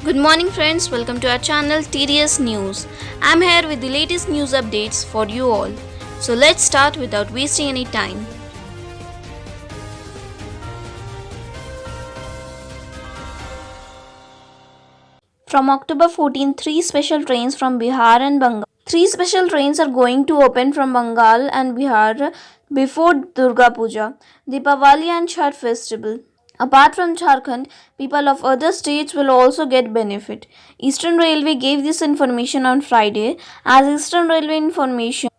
Good morning, friends. Welcome to our channel TDS News. I'm here with the latest news updates for you all. So let's start without wasting any time. From October 14, three special trains from Bihar and Bengal. Three special trains are going to open from Bengal and Bihar before Durga Puja, Deepavali and Chhath festival. Apart from Jharkhand, people of other states will also get benefit. Eastern Railway gave this information on Friday. As Eastern Railway information,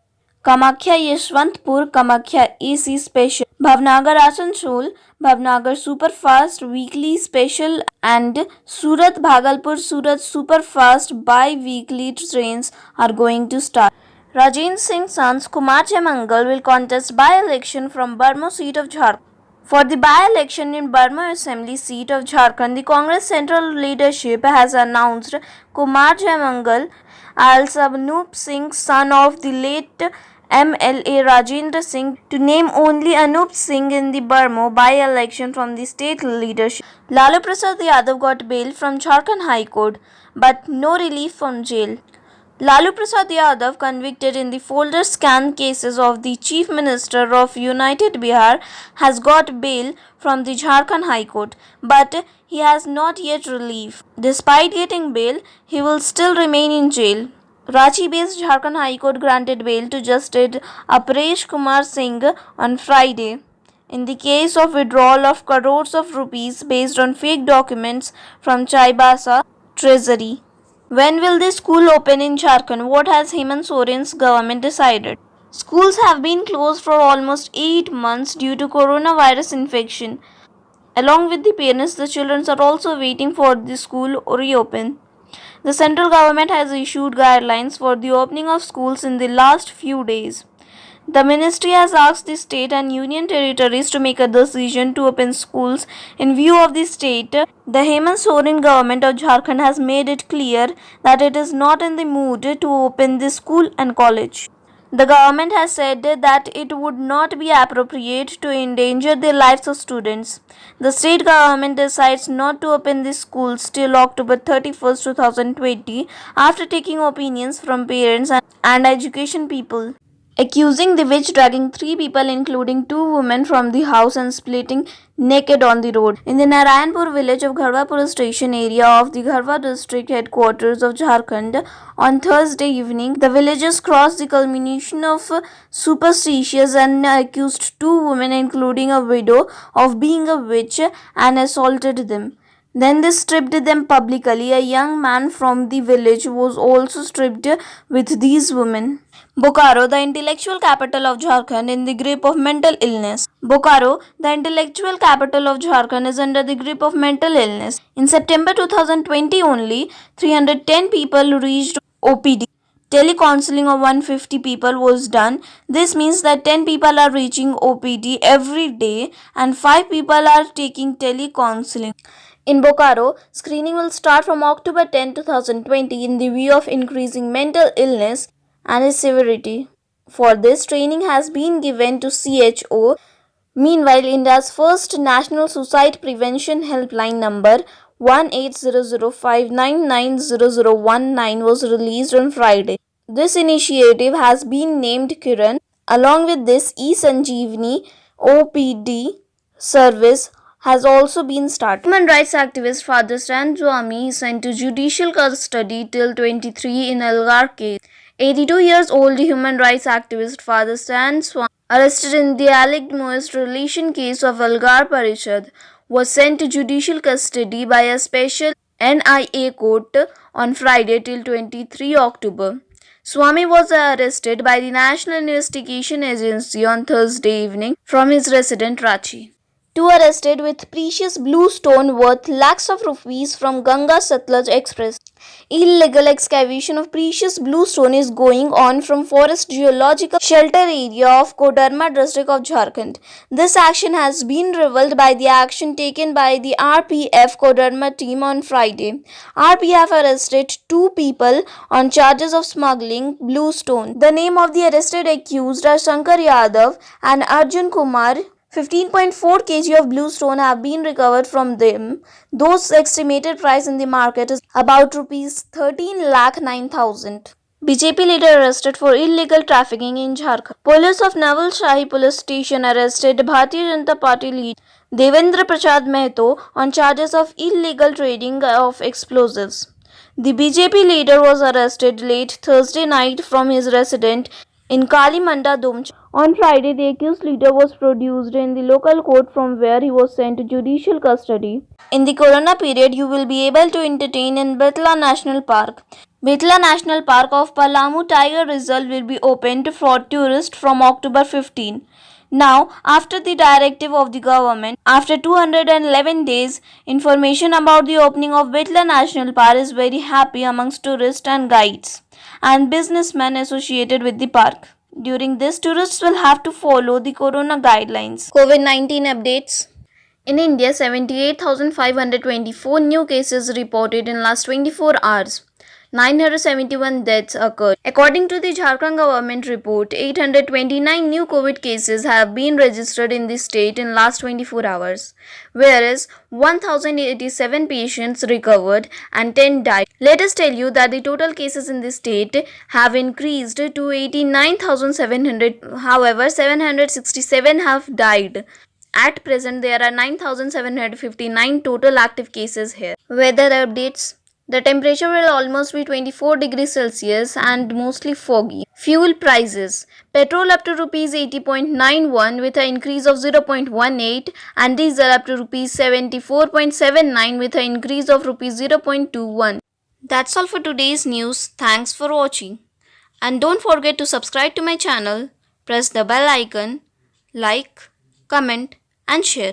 Kamakhya Yeshwantpur Kamakhya AC Special, Bhavnagar Asansol, Bhavnagar Superfast Weekly Special and Surat Bhagalpur Surat Superfast bi-weekly trains are going to start. Rajendra Singh's sons Kumar Mangal will contest by-election from Barmo seat of Jharkhand. For the by-election in Barmo Assembly seat of Jharkhand, the Congress Central Leadership has announced Kumar Mangal as Anup Singh, son of the late MLA Rajendra Singh, to name only Anup Singh in the Barmo by-election from the state leadership. Lalu Prasad Yadav got bail from Jharkhand High Court, but no relief from jail. Lalu Prasad Yadav, convicted in the folder scam cases of the Chief Minister of United Bihar, has got bail from the Jharkhand High Court, but he has not yet relief. Despite getting bail, he will still remain in jail. Ranchi-based Jharkhand High Court granted bail to Justice Aparesh Kumar Singh on Friday in the case of withdrawal of crores of rupees based on fake documents from Chaibasa Treasury. When will the school open in Jharkhand? What has Hemant Soren's government decided? Schools have been closed for almost 8 months due to coronavirus infection. Along with the parents, the children are also waiting for the school reopen. The central government has issued guidelines for the opening of schools in the last few days. The ministry has asked the state and union territories to make a decision to open schools in view of the state. The Hemant Soren government of Jharkhand has made it clear that it is not in the mood to open the school and college. The government has said that it would not be appropriate to endanger the lives of students. The state government decides not to open the schools till October 31st, 2020 after taking opinions from parents and education people, accusing the witch dragging 3 people including 2 women from the house and splitting naked on the road. In the Narayanpur village of Gharwa Police Station area of the Gharwa district headquarters of Jharkhand on Thursday evening, the villagers crossed the culmination of superstitions and accused 2 women including a widow of being a witch and assaulted them. Then they stripped them publicly. A young man from the village was also stripped with these women. Bokaro, the intellectual capital of Jharkhand, in the grip of mental illness. Bokaro, the intellectual capital of Jharkhand, is under the grip of mental illness. In September 2020 only, 310 people reached OPD. Telecounseling of 150 people was done. This means that 10 people are reaching OPD every day and 5 people are taking telecounseling. In Bokaro, screening will start from October 10, 2020 in the view of increasing mental illness and its severity. For this, training has been given to CHO. Meanwhile, India's first national suicide prevention helpline number 180059990019 was released on Friday. This initiative has been named Kiran. Along with this, eSanjeevani OPD service has also been started. Human rights activist Father Stan Swamy sent to judicial custody till 23 in Algar case. 82 years old human rights activist Father Stan Swamy, arrested in the alleged Maoist relation case of Algar Parishad, was sent to judicial custody by a special NIA court on Friday till 23 October. Swamy was arrested by the National Investigation Agency on Thursday evening from his residence Ranchi. 2 arrested with precious blue stone worth lakhs of rupees from Ganga Satluj Express. Illegal excavation of precious blue stone is going on from Forest Geological Shelter area of Kodarma district of Jharkhand. This action has been revealed by the action taken by the RPF Kodarma team on Friday. RPF arrested 2 people on charges of smuggling blue stone. The name of the arrested accused are Shankar Yadav and Arjun Kumar 15.4 kg of blue stone have been recovered from them. Those estimated price in the market is about rupees 13 lakh 9,000. BJP leader arrested for illegal trafficking in Jharkhand. Police of Naval Shahi police station arrested Bharatiya Janata Party leader Devendra Prasad Mehto on charges of illegal trading of explosives. The BJP leader was arrested late Thursday night from his residence in Kalimanda Domcha. On Friday, the accused leader was produced in the local court from where he was sent to judicial custody. In the corona period, you will be able to entertain in Betla National Park. Betla National Park of Palamu Tiger Reserve will be opened for tourists from October 15. Now, after the directive of the government, after 211 days, information about the opening of Betla National Park is very happy amongst tourists and guides and businessmen associated with the park. During this, tourists will have to follow the corona guidelines. COVID-19 updates. In India, 78,524 new cases reported in last 24 hours. 971 deaths occurred. According to the Jharkhand government report, 829 new COVID cases have been registered in the state in last 24 hours, whereas 1087 patients recovered and 10 died. Let us tell you that the total cases in the state have increased to 89,700. However, 767 have died. At present, there are 9,759 total active cases here. Weather updates. The temperature will almost be 24 degrees Celsius and mostly foggy. Fuel prices. Petrol up to rupees 80.91 with an increase of 0.18 and diesel up to rupees 74.79 with an increase of rupees 0.21. That's all for today's news. Thanks for watching. And don't forget to subscribe to my channel, press the bell icon, like, comment and share.